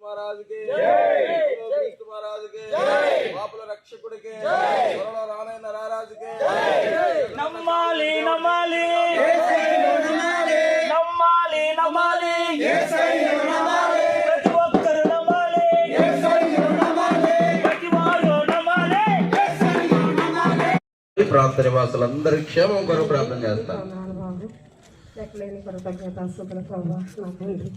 మహారాజుకి మహారాజుకి పాపుల రక్షకుడికి త్వరలో రానైన రారాజుకి నమ్మాలి నమ్మాలి నమ్మాలి నమ్మాలి ప్రతి ఒక్కరు నమ్మాలి ప్రతి వారు నమ్మాలి. ప్రాంత నివాసులందరి క్షేమం కొరకు ప్రార్థన చేస్తాను. ఎక్కలేని కృతజ్ఞతాస్తుతుల ప్రభావ నా తండ్రి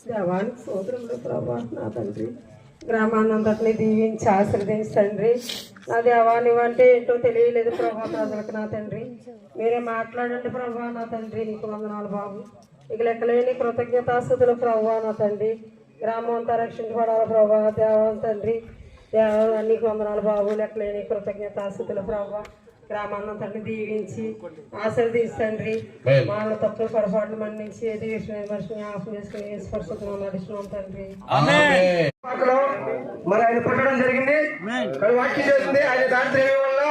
దేవానికి సోదరులు ప్రభా నా తండ్రి గ్రామాన్నంతటిని దీవించి ఆశీర్వదించండి. నా దేవాన్ని అంటే ఏంటో తెలియలేదు ప్రభా ప్రజలకు నా తండ్రి మీరే మాట్లాడండి ప్రభా నా తండ్రి నీకు వందనాలు బాబు. ఇక లెక్కలేని కృతజ్ఞతాస్తుతులు ప్రభా నా తండ్రి గ్రామం అంతా రక్షించబడాలి ప్రభా దేవాన్ తండ్రి దేవ నీకు వందనాలు బాబు. లెక్కలేని కృతజ్ఞతాస్తుతులు ప్రభా గ్రామాన్నంతటిని దీవించి ఆశీర్వదించండి. వాళ్ళ తప్పులు పొరపాట్లు మన్నించి ఏది విషయం విమర్శని ఆఫ్ చేసుకుని స్పర్శతో నడుస్తున్నాం తండ్రి. మరి ఆయన పుట్టడం జరిగింది, మరి వాక్యం చేస్తుంది. ఆయన దారిద్ర్యం వల్ల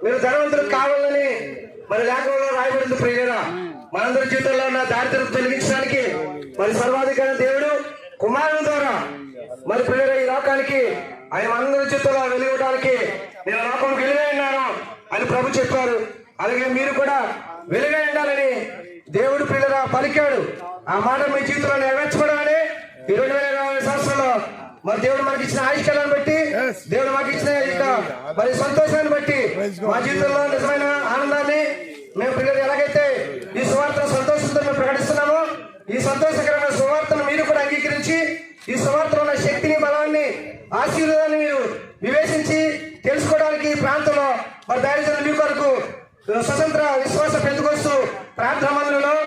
మీరు ధనవంతులు కావాలని మరి లేఖలో రాయబడింది. ప్రియులారా, మనందరి జీవితంలో ఉన్న దారిద్ర్యం తొలగించడానికి మరి సర్వాధికారి దేవుడు కుమారుని ద్వారా మరి ప్రియుల ఈ లోకానికి ఆయన మనందరి జీవితంలో వెలిగడానికి నేను లోకానికి వెలుగై ఉన్నాను అని ప్రభు చెప్పారు. అలాగే మీరు కూడా వెలుగై ఉండాలని దేవుడు ప్రియులరా పలికాడు. ఆ మాట మీ జీవితంలో నెరవేర్చబడాలని ఈ 2020 సంవత్సరంలో మరి దేవుడు మనకి ఇచ్చిన ఆయుష్కాలను బట్టి దేవుడు మాకు ఇచ్చిన మరి సంతోషాన్ని బట్టి మా జీవితంలో నిజమైన ఆనందాన్ని మేము పిల్లలు ఎలాగైతే ఈ సువార్తను సంతోషంతో మేము ప్రకటిస్తున్నామో ఈ సంతోషకరమైన సువార్తను మీరు కూడా అంగీకరించి ఈ సువార్తలో ఉన్న శక్తిని బలాన్ని ఆశీర్వాదాన్ని మీరు వివేచించి తెలుసుకోవడానికి ప్రాంతంలో మరి దైవజనులు మీ కొరకు స్వతంత్ర విశ్వాస పెందుకొస్తూ ప్రార్థన మందిరంలో